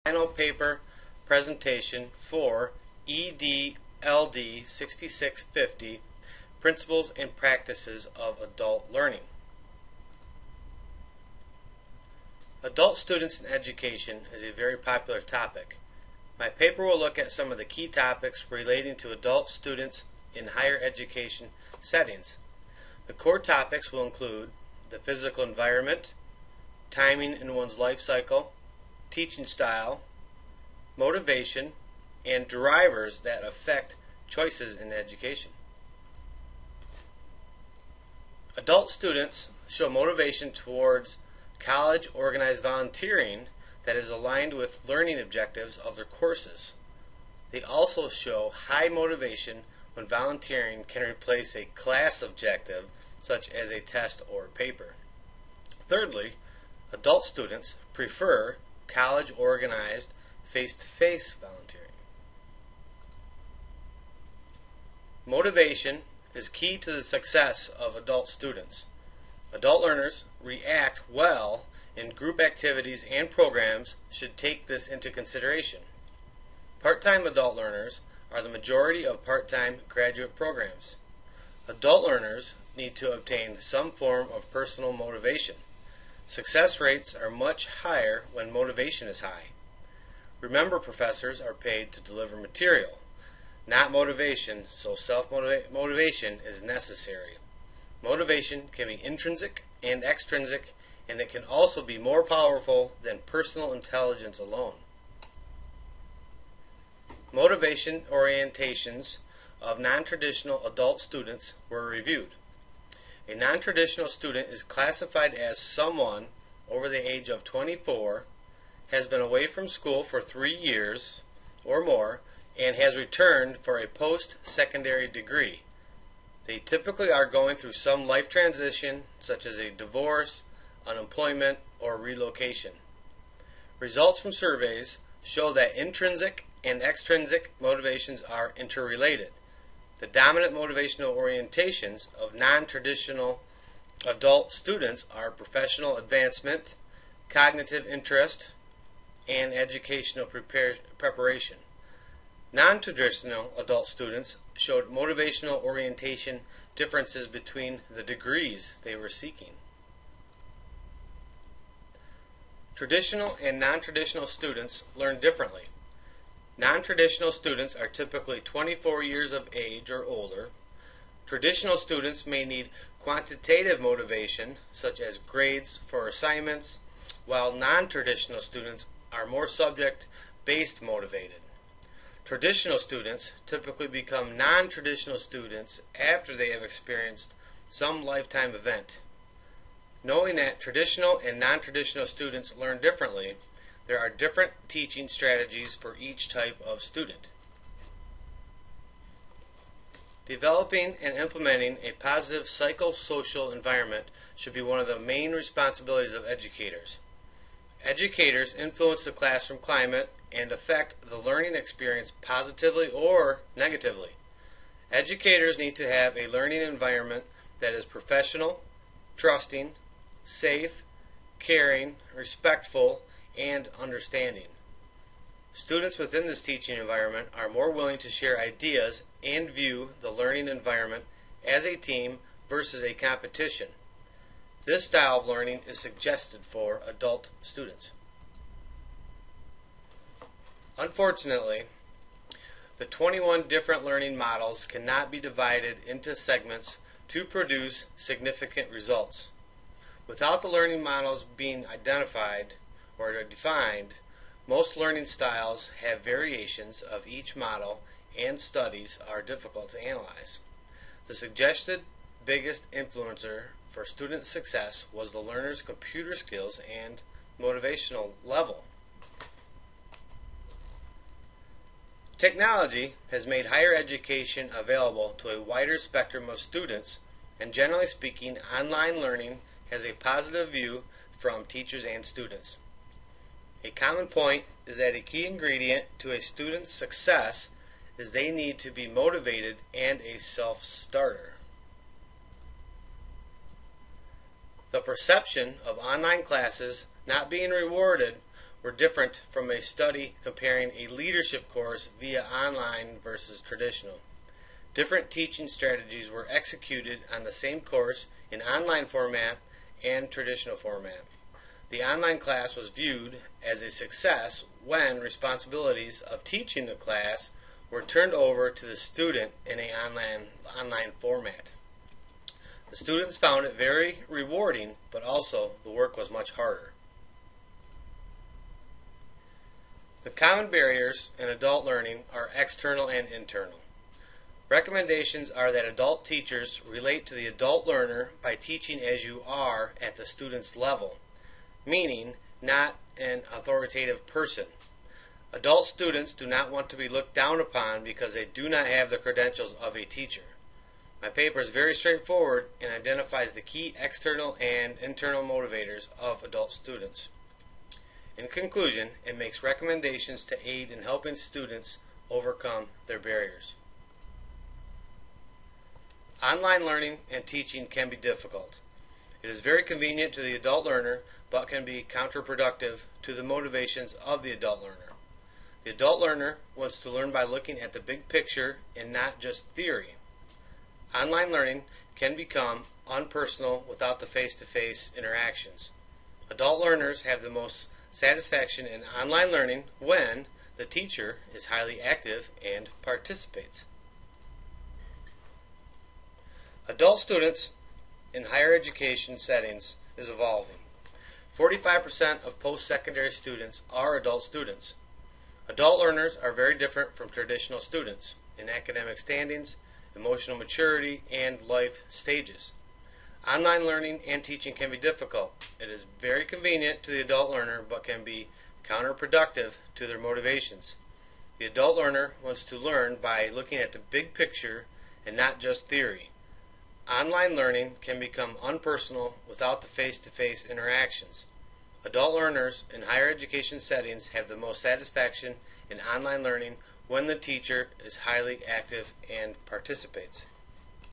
Final paper presentation for EDLD 6650, Principles and Practices of Adult Learning. Adult students in education is a very popular topic. My paper will look at some of the key topics relating to adult students in higher education settings. The core topics will include the physical environment, timing in one's life cycle, teaching style, motivation, and drivers that affect choices in education. Adult students show motivation towards college organized volunteering that is aligned with learning objectives of their courses. They also show high motivation when volunteering can replace a class objective such as a test or paper. Thirdly, adult students prefer college organized face-to-face volunteering. Motivation is key to the success of adult students. Adult learners react well in group activities and programs should take this into consideration. Part-time adult learners are the majority of part-time graduate programs. Adult learners need to obtain some form of personal motivation. Success rates are much higher when motivation is high. Remember, professors are paid to deliver material, not motivation, so self-motivation is necessary. Motivation can be intrinsic and extrinsic, and it can also be more powerful than personal intelligence alone. Motivation orientations of non-traditional adult students were reviewed. A non-traditional student is classified as someone over the age of 24, has been away from school for 3 years or more, and has returned for a post-secondary degree. They typically are going through some life transition, such as a divorce, unemployment, or relocation. Results from surveys show that intrinsic and extrinsic motivations are interrelated. The dominant motivational orientations of non-traditional adult students are professional advancement, cognitive interest, and educational preparation. Non-traditional adult students showed motivational orientation differences between the degrees they were seeking. Traditional and non-traditional students learn differently. Non-traditional students are typically 24 years of age or older. Traditional students may need quantitative motivation, such as grades for assignments, while non-traditional students are more subject-based motivated. Traditional students typically become non-traditional students after they have experienced some lifetime event. Knowing that traditional and non-traditional students learn differently, there are different teaching strategies for each type of student. Developing and implementing a positive psychosocial environment should be one of the main responsibilities of educators. Educators influence the classroom climate and affect the learning experience positively or negatively. Educators need to have a learning environment that is professional, trusting, safe, caring, respectful, and understanding. Students within this teaching environment are more willing to share ideas and view the learning environment as a team versus a competition. This style of learning is suggested for adult students. Unfortunately, the 21 different learning models cannot be divided into segments to produce significant results. Without the learning models being identified or defined, most learning styles have variations of each model, and studies are difficult to analyze. The suggested biggest influencer for student success was the learner's computer skills and motivational level. Technology has made higher education available to a wider spectrum of students, and generally speaking, online learning has a positive view from teachers and students. A common point is that a key ingredient to a student's success is they need to be motivated and a self-starter. The perception of online classes not being rewarded were different from a study comparing a leadership course via online versus traditional. Different teaching strategies were executed on the same course in online format and traditional format. The online class was viewed as a success when responsibilities of teaching the class were turned over to the student in an online format. The students found it very rewarding, but also the work was much harder. The common barriers in adult learning are external and internal. Recommendations are that adult teachers relate to the adult learner by teaching as you are at the student's level, meaning not an authoritative person. Adult students do not want to be looked down upon because they do not have the credentials of a teacher. My paper is very straightforward and identifies the key external and internal motivators of adult students. In conclusion, it makes recommendations to aid in helping students overcome their barriers. Online learning and teaching can be difficult. It is very convenient to the adult learner, but can be counterproductive to the motivations of the adult learner. The adult learner wants to learn by looking at the big picture and not just theory. Online learning can become unpersonal without the face-to-face interactions. Adult learners have the most satisfaction in online learning when the teacher is highly active and participates. Adult students in higher education settings is evolving. 45% of post-secondary students are adult students. Adult learners are very different from traditional students in academic standings, emotional maturity, and life stages. Online learning and teaching can be difficult. It is very convenient to the adult learner, but can be counterproductive to their motivations. The adult learner wants to learn by looking at the big picture and not just theory. Online learning can become unpersonal without the face-to-face interactions. Adult learners in higher education settings have the most satisfaction in online learning when the teacher is highly active and participates.